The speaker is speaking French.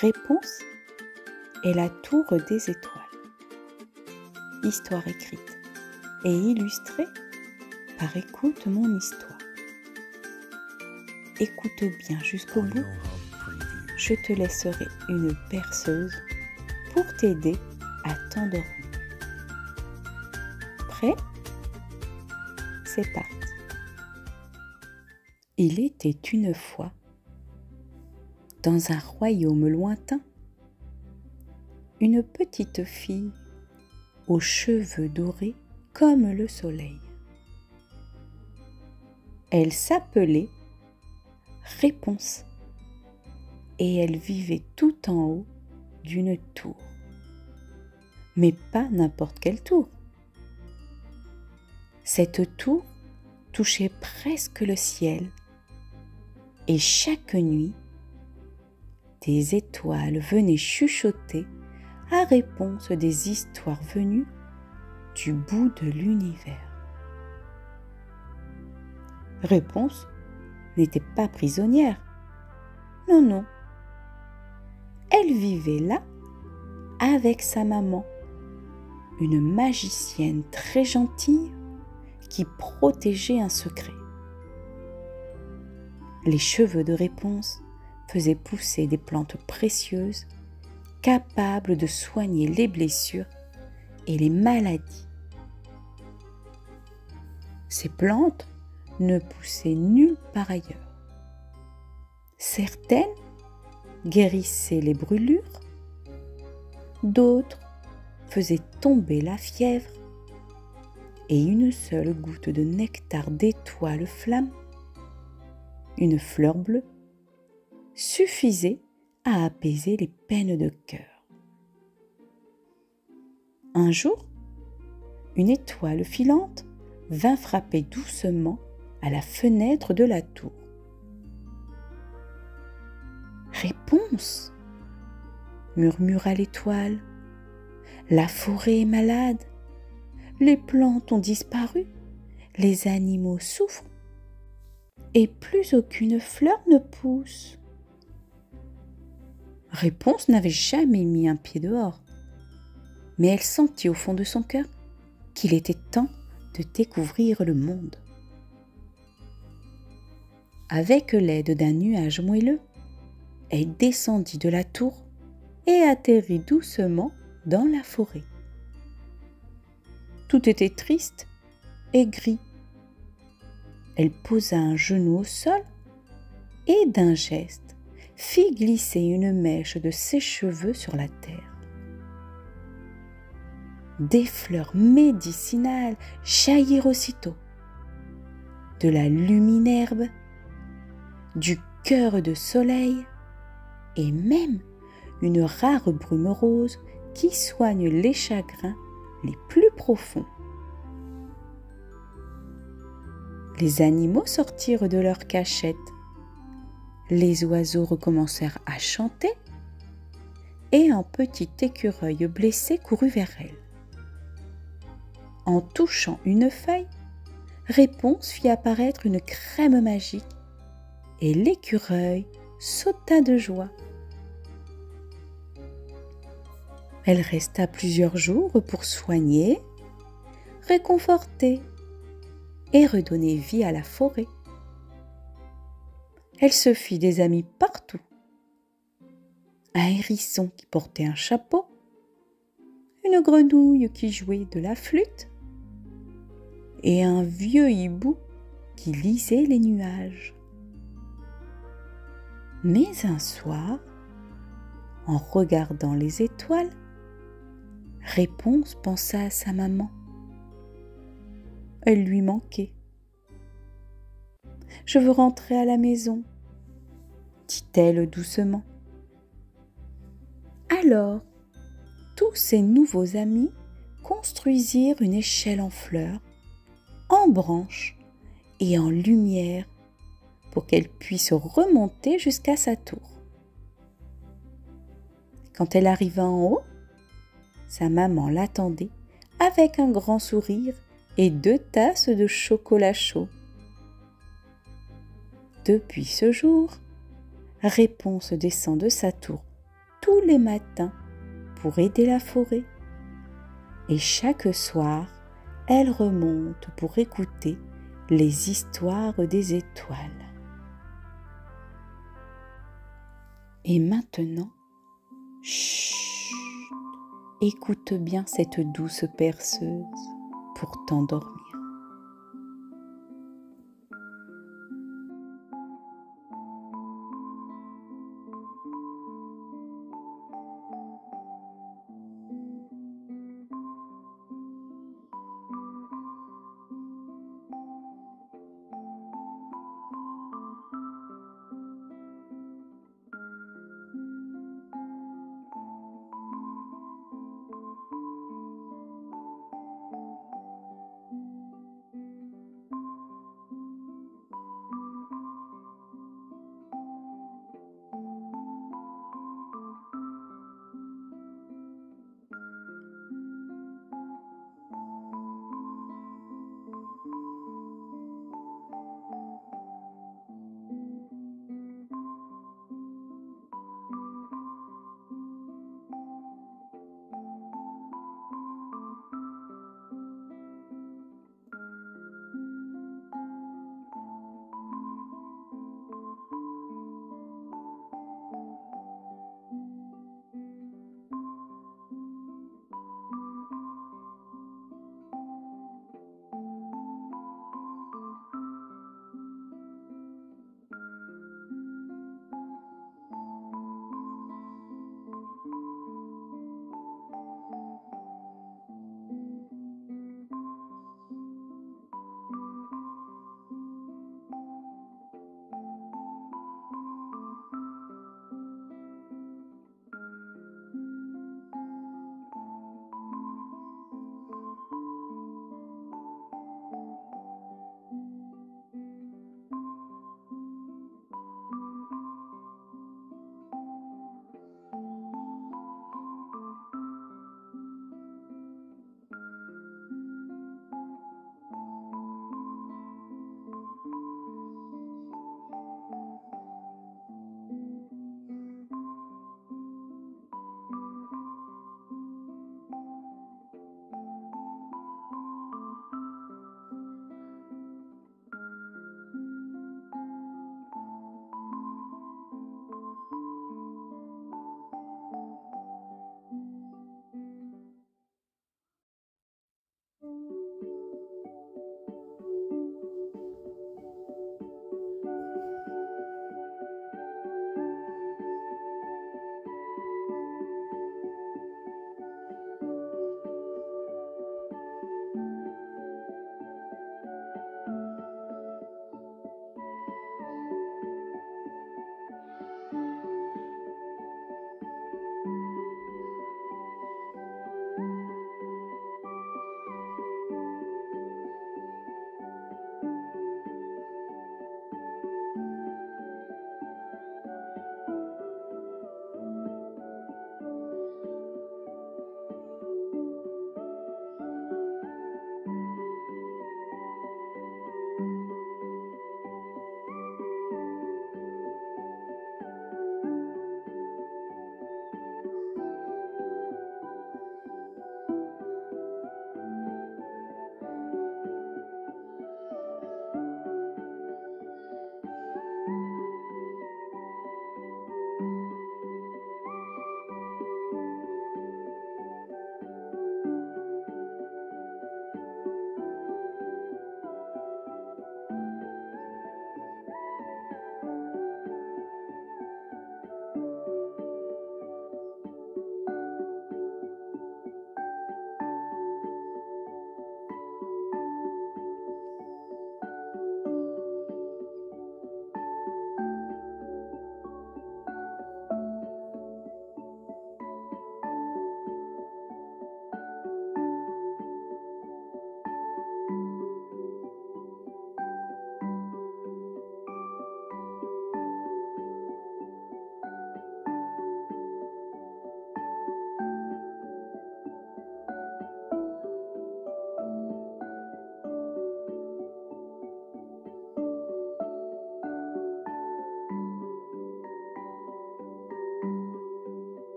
Réponse est la tour des étoiles. Histoire écrite et illustrée par Écoute mon histoire. Écoute bien jusqu'au bout. Je te laisserai une berceuse pour t'aider à t'endormir. Prêt? C'est parti. Il était une fois, dans un royaume lointain, une petite fille aux cheveux dorés comme le soleil. Elle s'appelait Réponse et elle vivait tout en haut d'une tour. Mais pas n'importe quelle tour. Cette tour touchait presque le ciel et chaque nuit, des étoiles venaient chuchoter à Réponse des histoires venues du bout de l'univers. Réponse n'était pas prisonnière. Non, non. Elle vivait là avec sa maman, une magicienne très gentille qui protégeait un secret. Les cheveux de Réponse faisaient pousser des plantes précieuses capables de soigner les blessures et les maladies. Ces plantes ne poussaient nulle part ailleurs. Certaines guérissaient les brûlures, d'autres faisaient tomber la fièvre, et une seule goutte de nectar d'étoile flamme, une fleur bleue, suffisait à apaiser les peines de cœur. Un jour, une étoile filante vint frapper doucement à la fenêtre de la tour. « Réponse !» murmura l'étoile. « La forêt est malade, les plantes ont disparu, les animaux souffrent, et plus aucune fleur ne pousse. » Réponse n'avait jamais mis un pied dehors, mais elle sentit au fond de son cœur qu'il était temps de découvrir le monde. Avec l'aide d'un nuage moelleux, elle descendit de la tour et atterrit doucement dans la forêt. Tout était triste et gris. Elle posa un genou au sol et d'un geste fit glisser une mèche de ses cheveux sur la terre. Des fleurs médicinales jaillirent aussitôt, de la luminerbe, du cœur de soleil et même une rare brume rose qui soigne les chagrins les plus profonds. Les animaux sortirent de leur cachette, les oiseaux recommencèrent à chanter et un petit écureuil blessé courut vers elle. En touchant une feuille, Réponse fit apparaître une crème magique et l'écureuil sauta de joie. Elle resta plusieurs jours pour soigner, réconforter et redonner vie à la forêt. Elle se fit des amis partout. Un hérisson qui portait un chapeau, une grenouille qui jouait de la flûte et un vieux hibou qui lisait les nuages. Mais un soir, en regardant les étoiles, Réponse pensa à sa maman. Elle lui manquait. « Je veux rentrer à la maison, » dit-elle doucement. Alors, tous ses nouveaux amis construisirent une échelle en fleurs, en branches et en lumière pour qu'elle puisse remonter jusqu'à sa tour. Quand elle arriva en haut, sa maman l'attendait avec un grand sourire et 2 tasses de chocolat chaud. Depuis ce jour, Réponse descend de sa tour tous les matins pour aider la forêt. Et chaque soir, elle remonte pour écouter les histoires des étoiles. Et maintenant, chut, écoute bien cette douce perceuse pour t'endormir.